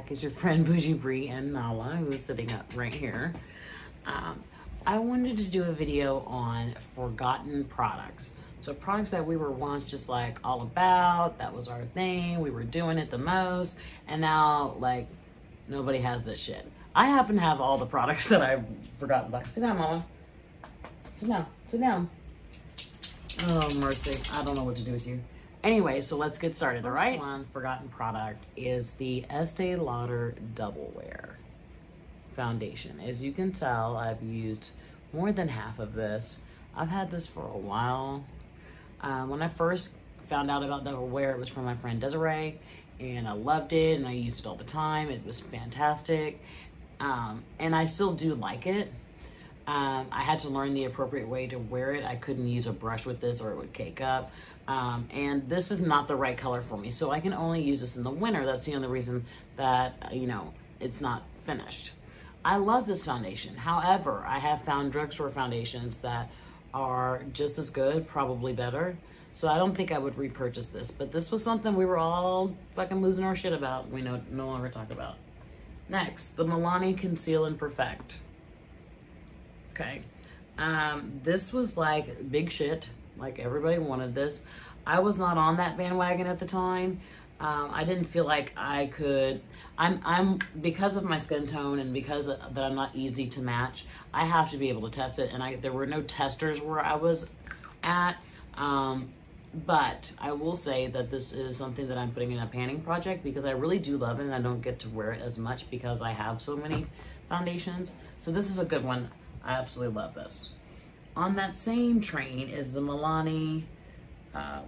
back. It's your friend Bougie Brie and Nala, who is sitting up right here. I wanted to do a video on forgotten products. So products that we were once just like all about, that was our thing, we were doing it the most, and now like nobody has this shit. I happen to have all the products that I've forgotten about. Sit down, Mama. Sit down, sit down. Oh, mercy. I don't know what to do with you. Anyway, so let's get started, all right? One forgotten product is the Estee Lauder Double Wear foundation. As you can tell, I've used more than half of this. I've had this for a while. When I first found out about Double Wear, it was from my friend Desiree, and I loved it, and I used it all the time. It was fantastic, and I still do like it. I had to learn the appropriate way to wear it. I couldn't use a brush with this or it would cake up. And this is not the right color for me. So I can only use this in the winter. That's the only reason that, you know, it's not finished. I love this foundation. However, I have found drugstore foundations that are just as good, probably better. So I don't think I would repurchase this. But this was something we were all fucking losing our shit about. We no longer talk about. Next, the Milani Conceal and Perfect. Okay, this was like big shit. Like everybody wanted this. I was not on that bandwagon at the time. I didn't feel like I could. I'm because of my skin tone and because that I'm not easy to match. I have to be able to test it, and there were no testers where I was at. But I will say that this is something that I'm putting in a panning project because I really do love it, and I don't get to wear it as much because I have so many foundations. So this is a good one. I absolutely love this. On that same train is the Milani,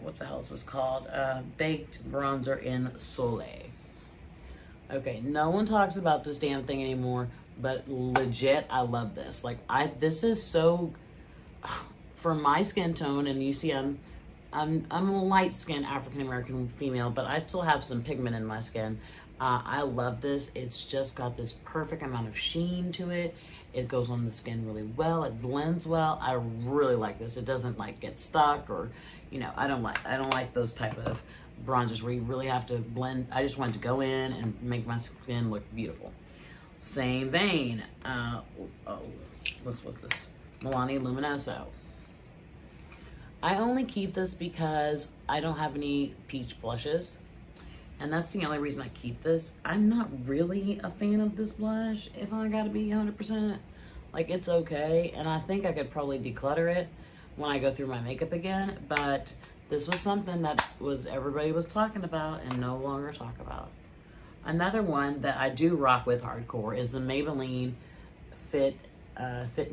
what the hell is this called? Baked Bronzer in Soleil. Okay, no one talks about this damn thing anymore, but legit, I love this. Like, this is so, for my skin tone, and you see I'm a light-skinned African-American female, but I still have some pigment in my skin. I love this. It's just got this perfect amount of sheen to it. It goes on the skin really well. It blends well. I really like this. It doesn't like get stuck or, you know, I don't like those type of bronzers where you really have to blend. I just wanted to go in and make my skin look beautiful. Same vein. What's this? Milani Luminoso. I only keep this because I don't have any peach blushes. And that's the only reason I keep this. I'm not really a fan of this blush, if I gotta be 100%. Like, it's okay, and I think I could probably declutter it when I go through my makeup again, but this was something that everybody was talking about and no longer talk about. Another one that I do rock with hardcore is the Maybelline Fit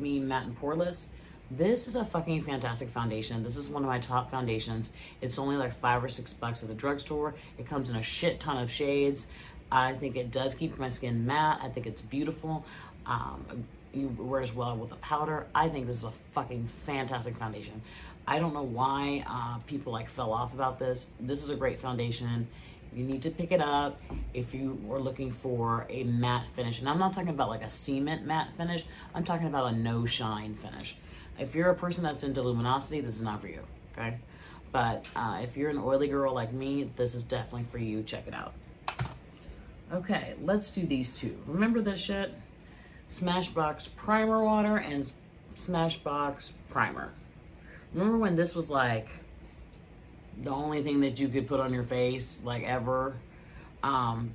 Me Matte and Poreless. This is a fucking fantastic foundation. This is one of my top foundations. It's only like $5 or $6 at the drugstore. It comes in a shit ton of shades. I think it does keep my skin matte. I think it's beautiful. You wears well with a powder. I think this is a fucking fantastic foundation. I don't know why people like fell off about this. This is a great foundation. You need to pick it up if you are looking for a matte finish. And I'm not talking about like a cement matte finish. I'm talking about a no shine finish. If you're a person that's into luminosity, this is not for you, okay? But if you're an oily girl like me, this is definitely for you. Check it out. Okay, let's do these two. Remember this shit? Smashbox Primer Water and Smashbox Primer. Remember when this was like the only thing that you could put on your face, like ever?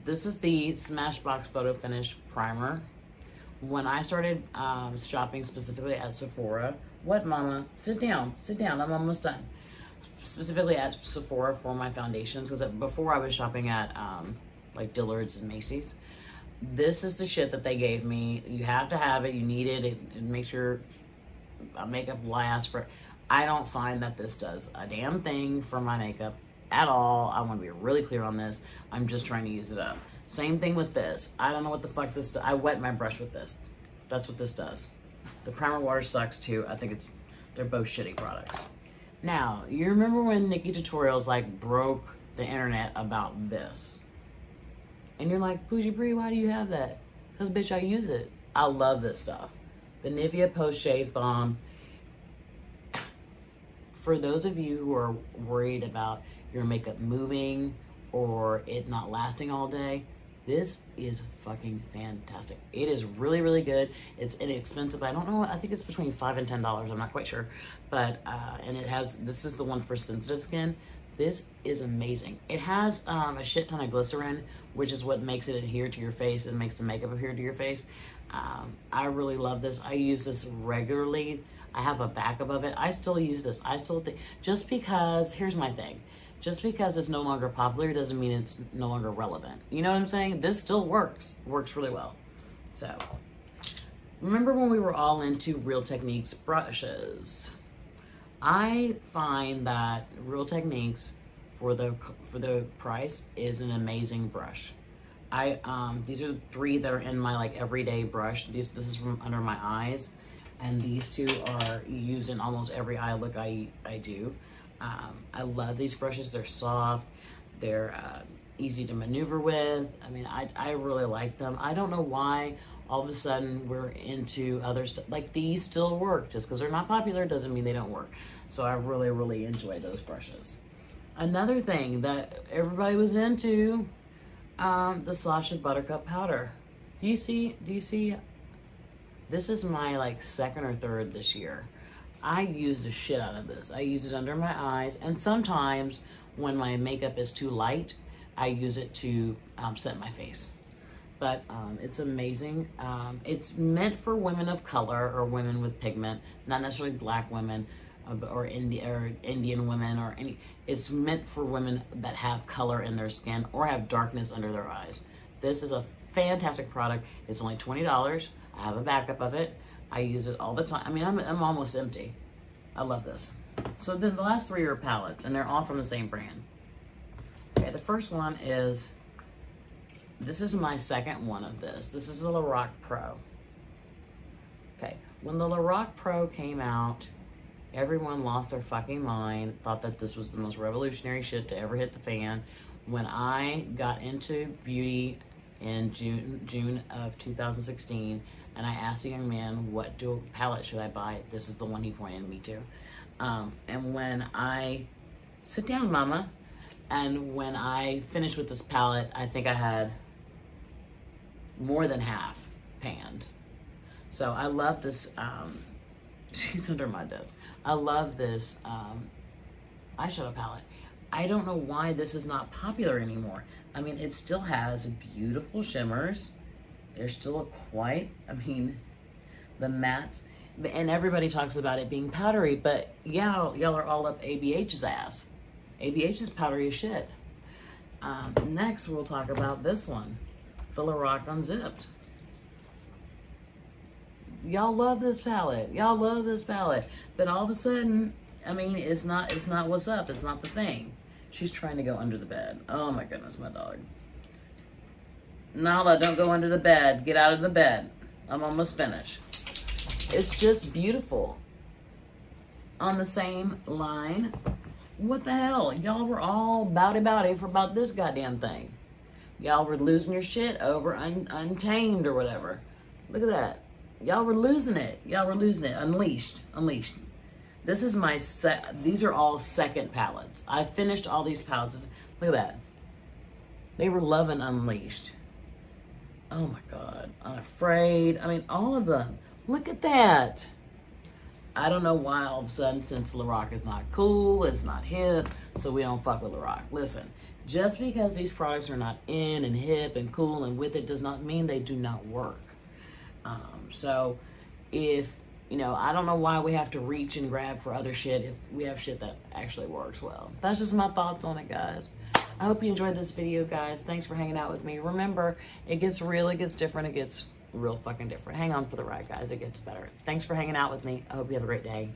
This is the Smashbox Photo Finish Primer. When I started shopping specifically at Sephora, what, Mama? Sit down, I'm almost done. Specifically at Sephora for my foundations, because before I was shopping at like Dillard's and Macy's. This is the shit that they gave me. You have to have it, you need it. It makes your makeup last for. I don't find that this does a damn thing for my makeup at all. I want to be really clear on this. I'm just trying to use it up. Same thing with this. I don't know what the fuck this does. I wet my brush with this. That's what this does. The primer water sucks too. I think they're both shitty products. Now, you remember when Nikki Tutorials like broke the internet about this? And you're like, Bougie Brie, why do you have that? Because bitch, I use it. I love this stuff. The Nivea Post Shave Balm. For those of you who are worried about your makeup moving or it not lasting all day, This is fucking fantastic. It is really, really good. It's inexpensive. I don't know. I think it's between $5 and $10. I'm not quite sure. But, and it has, this is the one for sensitive skin. This is amazing. It has a shit ton of glycerin, which is what makes it adhere to your face and makes the makeup adhere to your face. I really love this. I use this regularly. I have a backup of it. I still use this. I still think, just because, here's my thing. Just because it's no longer popular doesn't mean it's no longer relevant. You know what I'm saying? This still works. Works really well. So, remember when we were all into Real Techniques brushes? I find that Real Techniques for the price is an amazing brush. These are 3 that are in my like everyday brush. This is from under my eyes, and these 2 are used in almost every eye look I do. I love these brushes. They're soft. They're easy to maneuver with. I mean, I really like them. I don't know why all of a sudden we're into other stuff. Like, these still work. Just because they're not popular doesn't mean they don't work. So I really, really enjoy those brushes. Another thing that everybody was into, the Sasha Buttercup powder. Do you see? This is my like 2nd or 3rd this year. I use the shit out of this. I use it under my eyes, and sometimes when my makeup is too light, I use it to set my face. But it's amazing. It's meant for women of color or women with pigment, not necessarily black women or Indian women or any. It's meant for women that have color in their skin or have darkness under their eyes. This is a fantastic product. It's only $20. I have a backup of it. I use it all the time. I mean, I'm almost empty. I love this. So then the last 3 are palettes, and they're all from the same brand. Okay, the first one is, this is my 2nd one of this. This is the Lorac Pro. Okay, when the Lorac Pro came out, everyone lost their fucking mind, thought that this was the most revolutionary shit to ever hit the fan. When I got into beauty in June of 2016, and I asked a young man, what palette should I buy? This is the one he pointed me to. And when I, sit down, mama, and when I finished with this palette, I think I had more than half panned. So I love this, she's under my desk. I love this eyeshadow palette. I don't know why this is not popular anymore. I mean, it still has beautiful shimmers. There's still quite, I mean, the mattes, and everybody talks about it being powdery, but yeah, y'all are all up ABH's ass. ABH is powdery as shit. Next, we'll talk about this one, the Lorac Unzipped. Y'all love this palette. Y'all love this palette. But all of a sudden, I mean, it's not what's up. It's not the thing. She's trying to go under the bed. Oh my goodness, my dog. Nala, don't go under the bed. Get out of the bed. I'm almost finished. It's just beautiful. On the same line. What the hell? Y'all were all bowdy for about this goddamn thing. Y'all were losing your shit over Untamed or whatever. Look at that. Y'all were losing it. Y'all were losing it. Unleashed. This is my these are all 2nd palettes. I finished all these palettes. Look at that. They were loving Unleashed. Oh my God. Unafraid. I mean, all of them. Look at that. I don't know why all of a sudden, since Lorac is not cool, it's not hip, so we don't fuck with Lorac. Listen, just because these products are not in and hip and cool and with it does not mean they do not work. So if, you know, I don't know why we have to reach and grab for other shit if we have shit that actually works well. That's just my thoughts on it, guys. I hope you enjoyed this video, guys. Thanks for hanging out with me. Remember, it gets real, it gets different, it gets real fucking different. Hang on for the ride, guys. It gets better. Thanks for hanging out with me. I hope you have a great day.